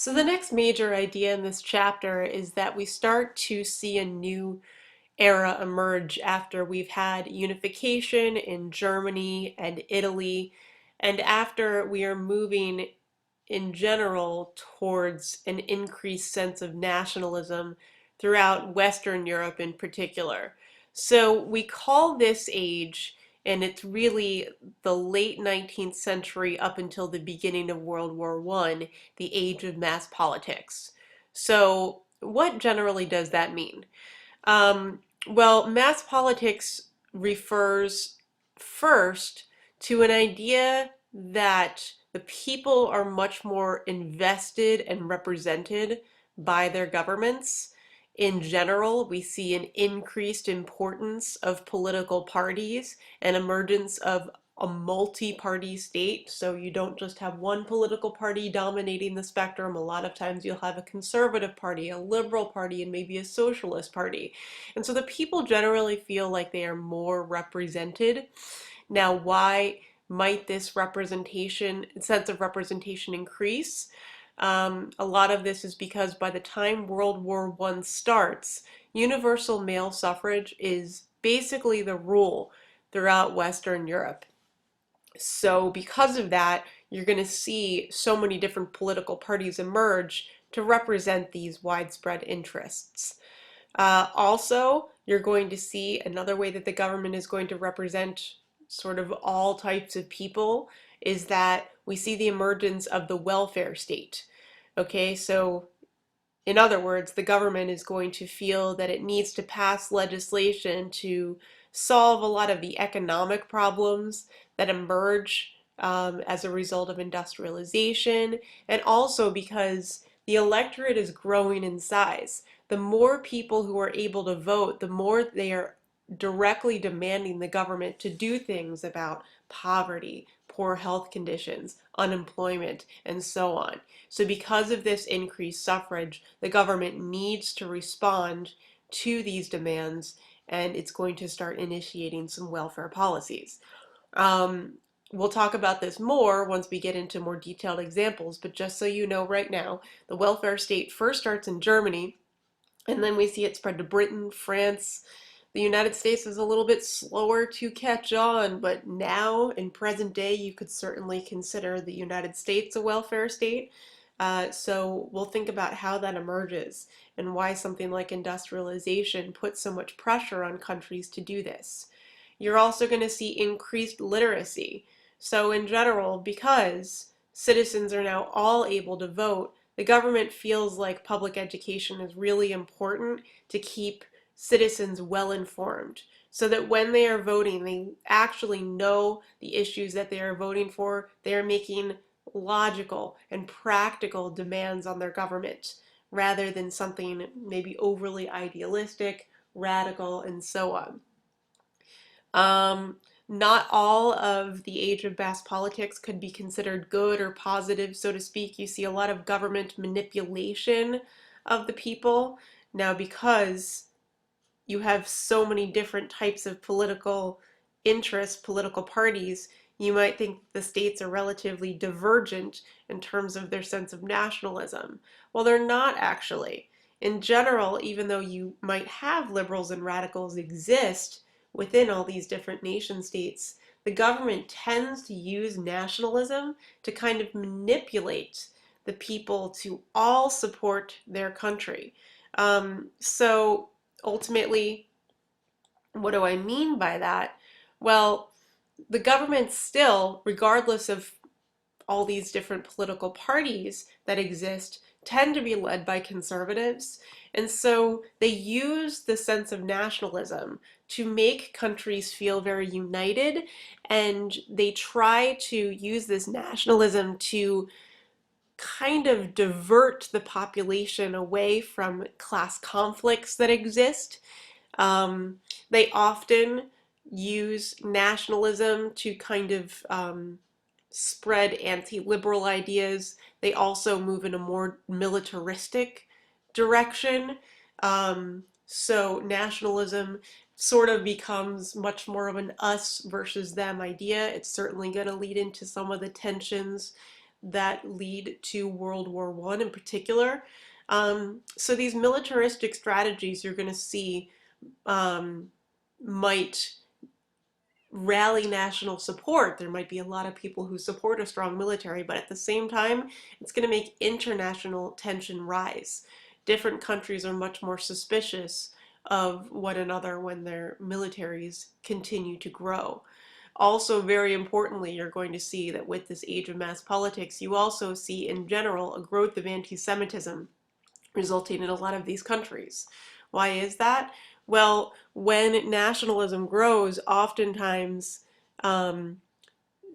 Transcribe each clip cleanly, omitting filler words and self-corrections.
So the next major idea in this chapter is that we start to see a new era emerge after we've had unification in Germany and Italy, and after we are moving in general towards an increased sense of nationalism throughout Western Europe in particular. So we call this age, and it's really the late 19th century up until the beginning of World War I, the age of mass politics. So what generally does that mean? Well, mass politics refers first to an idea that the people are much more invested and represented by their governments. In general, we see an increased importance of political parties and emergence of a multi-party state. So you don't just have one political party dominating the spectrum. A lot of times you'll have a conservative party, a liberal party, and maybe a socialist party. And so the people generally feel like they are more represented. Now, why might this sense of representation increase? A lot of this is because by the time World War I starts, universal male suffrage is basically the rule throughout Western Europe. So because of that, you're going to see so many different political parties emerge to represent these widespread interests. Also, you're going to see another way that the government is going to represent sort of all types of people is that we see the emergence of the welfare state. Okay, so in other words, the government is going to feel that it needs to pass legislation to solve a lot of the economic problems that emerge as a result of industrialization, and also because the electorate is growing in size. The more people who are able to vote, the more they are directly demanding the government to do things about poverty, poor health conditions, unemployment, and so on. So because of this increased suffrage, the government needs to respond to these demands, and it's going to start initiating some welfare policies. Um, we'll talk about this more once we get into more detailed examples, but just so you know right now, the welfare state first starts in Germany, and then we see it spread to Britain, France. The United States is a little bit slower to catch on, but now in present day, you could certainly consider the United States a welfare state. So we'll think about how that emerges and why something like industrialization puts so much pressure on countries to do this. You're also going to see increased literacy. So in general, because citizens are now all able to vote, the government feels like public education is really important to keep citizens well informed so that when they are voting, they actually know the issues that they are voting for. They are making logical and practical demands on their government rather than something maybe overly idealistic, radical, and so on. Um, Not all of the age of mass politics could be considered good or positive, so to speak. You see a lot of government manipulation of the people. Now, because you have so many different types of political interests, political parties, you might think the states are relatively divergent in terms of their sense of nationalism. Well, they're not actually. In general, even though you might have liberals and radicals exist within all these different nation states, the government tends to use nationalism to kind of manipulate the people to all support their country. So ultimately, what do I mean by that? Well, the government still, regardless of all these different political parties that exist, tend to be led by conservatives. And so they use the sense of nationalism to make countries feel very united, and they try to use this nationalism to kind of divert the population away from class conflicts that exist. They often use nationalism to kind of spread anti-liberal ideas. They also move in a more militaristic direction. So nationalism sort of becomes much more of an us versus them idea. It's certainly going to lead into some of the tensions that lead to World War I in particular. So these militaristic strategies you're going to see um, might rally national support. There might be a lot of people who support a strong military, but at the same time, it's going to make international tension rise. Different countries are much more suspicious of one another when their militaries continue to grow. Also, very importantly, you're going to see that with this age of mass politics, you also see in general a growth of anti-Semitism resulting in a lot of these countries. Why is that? Well, when nationalism grows, oftentimes um,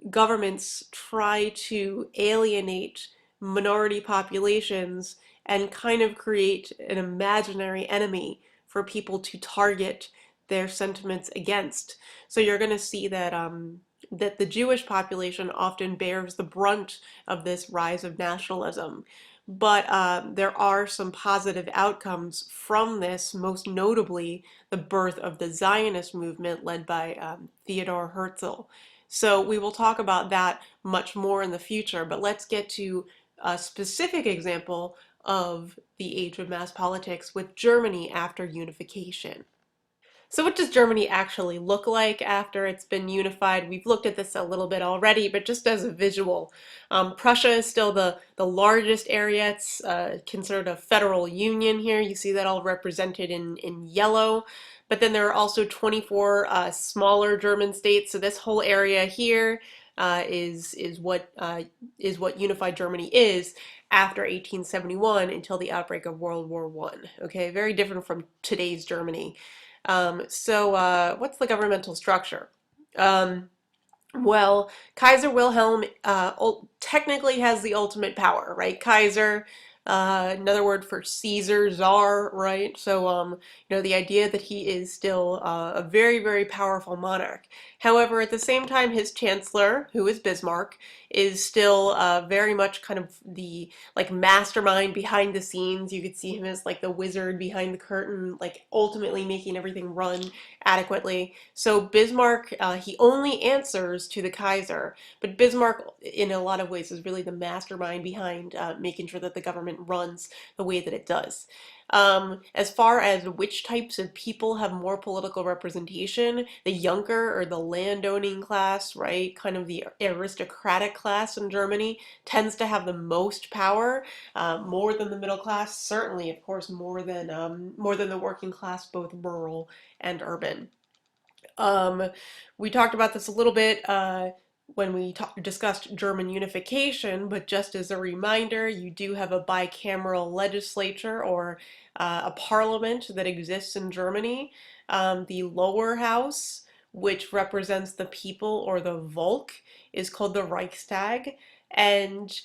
governments try to alienate minority populations and kind of create an imaginary enemy for people to target their sentiments against. So you're going to see that that the Jewish population often bears the brunt of this rise of nationalism. But there are some positive outcomes from this, most notably the birth of the Zionist movement led by Theodor Herzl. So we will talk about that much more in the future, but let's get to a specific example of the age of mass politics with Germany after unification. So what does Germany actually look like after it's been unified? We've looked at this a little bit already, but just as a visual, Prussia is still the largest area. It's considered a federal union here. You see that all represented in yellow. But then there are also 24 smaller German states. So this whole area here is what unified Germany is after 1871 until the outbreak of World War I. Okay, very different from today's Germany. What's the governmental structure? Um, well, Kaiser Wilhelm technically has the ultimate power, right? Kaiser, another word for Caesar, Czar, right? The idea that he is still a very, very powerful monarch. However, at the same time, his chancellor, who is Bismarck, is still very much kind of the like mastermind behind the scenes. You could see him as like the wizard behind the curtain, like ultimately making everything run adequately. So Bismarck, he only answers to the Kaiser, but Bismarck, in a lot of ways, is really the mastermind behind making sure that the government runs the way that it does. As far as which types of people have more political representation, the younger or the landowning class, right, kind of the aristocratic class in Germany, tends to have the most power, more than the middle class, certainly, of course, more than the working class, both rural and urban. Um, we talked about this a little bit when we discussed German unification, but just as a reminder, you do have a bicameral legislature or a parliament that exists in Germany. The lower house, which represents the people or the Volk, is called the Reichstag. And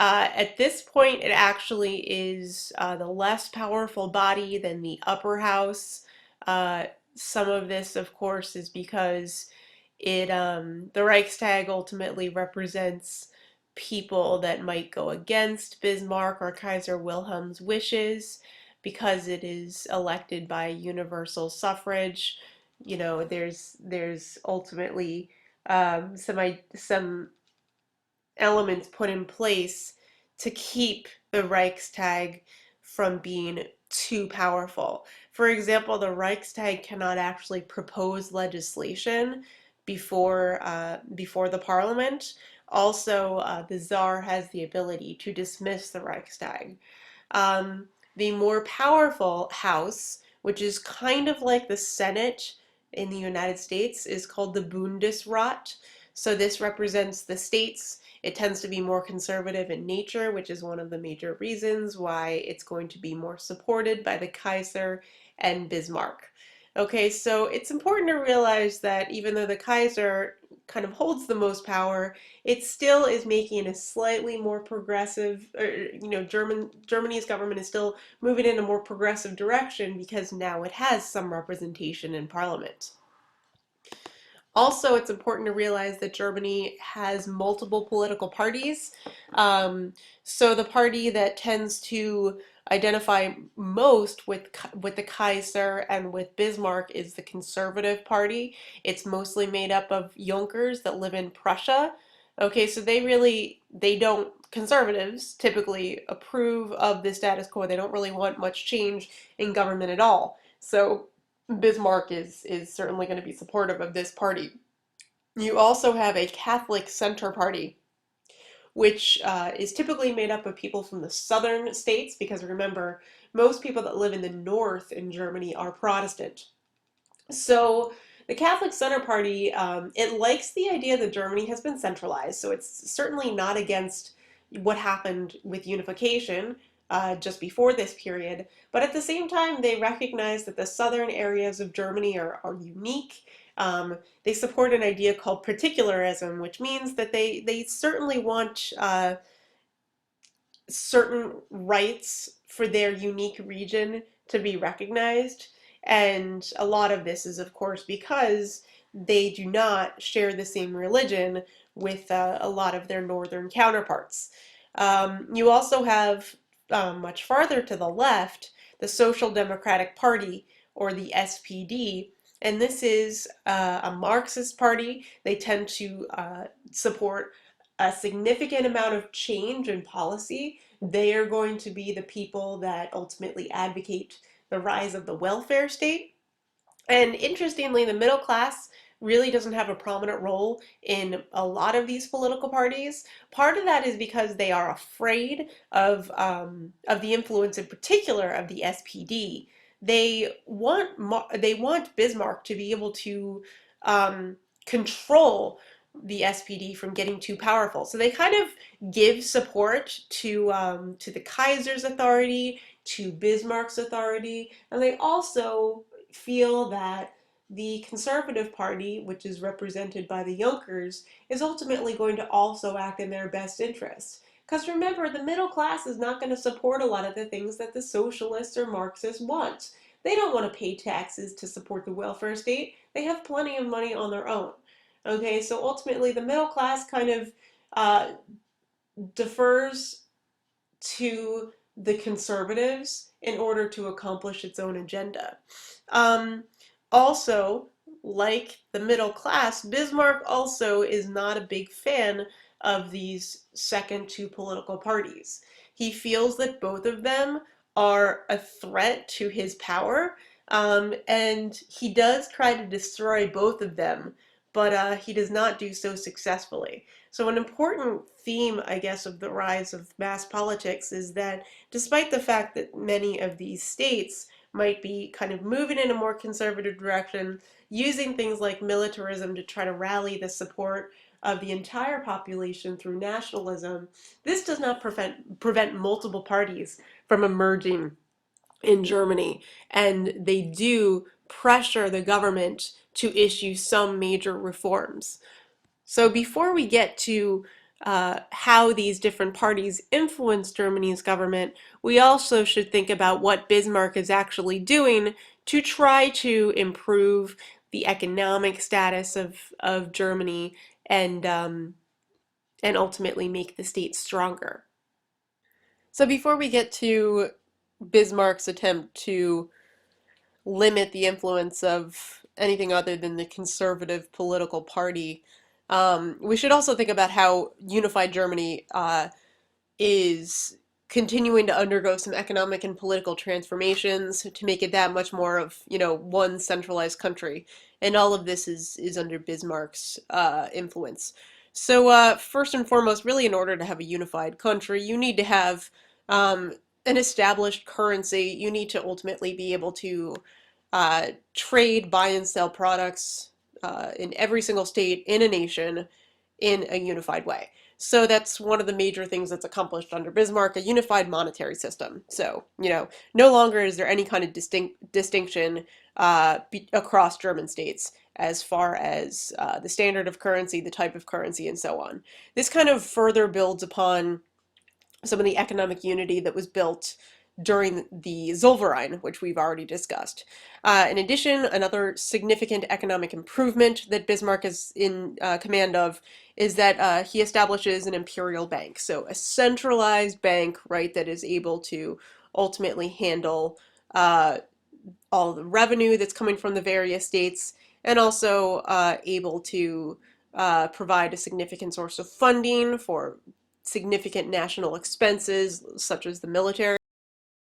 at this point, it actually is the less powerful body than the upper house. Uh, some of this, of course, is because the Reichstag ultimately represents people that might go against Bismarck or Kaiser Wilhelm's wishes because it is elected by universal suffrage. There's ultimately some elements put in place to keep the Reichstag from being too powerful. For example, the Reichstag cannot actually propose legislation before the parliament. Also, the Tsar has the ability to dismiss the Reichstag. Um, the more powerful house, which is kind of like the Senate in the United States, is called the Bundesrat. So this represents the states. It tends to be more conservative in nature, which is one of the major reasons why it's going to be more supported by the Kaiser and Bismarck. Okay, so it's important to realize that even though the Kaiser kind of holds the most power, it still is making a slightly more progressive, Germany's government is still moving in a more progressive direction because now it has some representation in parliament. Also, it's important to realize that Germany has multiple political parties. Um, so the party that tends to identify most with the Kaiser and with Bismarck is the Conservative Party. It's mostly made up of Junkers that live in Prussia. Okay, so they don't conservatives typically approve of the status quo. They don't really want much change in government at all. So Bismarck is certainly going to be supportive of this party. You also have a Catholic Center Party, which is typically made up of people from the southern states, because remember, most people that live in the north in Germany are Protestant. So the Catholic Center Party, it likes the idea that Germany has been centralized, so it's certainly not against what happened with unification just before this period, but at the same time, they recognize that the southern areas of Germany are unique. They support an idea called particularism, which means that they certainly want certain rights for their unique region to be recognized. And a lot of this is, of course, because they do not share the same religion with a lot of their northern counterparts. You also have, much farther to the left, the Social Democratic Party, or the SPD. And this is a Marxist party. They tend to support a significant amount of change in policy. They are going to be the people that ultimately advocate the rise of the welfare state. And interestingly, the middle class really doesn't have a prominent role in a lot of these political parties. Part of that is because they are afraid of the influence, in particular, of the SPD. They want Bismarck to be able to control the SPD from getting too powerful. So they kind of give support to the Kaiser's authority, to Bismarck's authority, and they also feel that the Conservative Party, which is represented by the Junkers, is ultimately going to also act in their best interests. Because remember, the middle class is not going to support a lot of the things that the socialists or Marxists want. They don't want to pay taxes to support the welfare state. They have plenty of money on their own. Okay, so ultimately the middle class kind of uh, defers to the conservatives in order to accomplish its own agenda. Um, Also, like the middle class, Bismarck also is not a big fan of these second two political parties. He feels that both of them are a threat to his power, and he does try to destroy both of them, but he does not do so successfully. So, an important theme, I guess, of the rise of mass politics is that despite the fact that many of these states might be kind of moving in a more conservative direction, using things like militarism to try to rally the support of the entire population through nationalism, this does not prevent multiple parties from emerging in Germany. And they do pressure the government to issue some major reforms. So before we get to how these different parties influence Germany's government, we also should think about what Bismarck is actually doing to try to improve the economic status of Germany and ultimately make the state stronger. So before we get to Bismarck's attempt to limit the influence of anything other than the conservative political party, we should also think about how unified Germany is continuing to undergo some economic and political transformations to make it that much more of, one centralized country. And all of this is under Bismarck's influence. So first and foremost, really in order to have a unified country, you need to have an established currency. You need to ultimately be able to trade, buy and sell products in every single state in a nation in a unified way. So that's one of the major things that's accomplished under Bismarck, a unified monetary system. So, no longer is there any kind of distinction across German states as far as the standard of currency, the type of currency, and so on. This kind of further builds upon some of the economic unity that was built during the Zollverein, which we've already discussed. In addition, another significant economic improvement that Bismarck is in command of is that he establishes an imperial bank. So a centralized bank, right, that is able to ultimately handle all the revenue that's coming from the various states, and also able to provide a significant source of funding for significant national expenses, such as the military.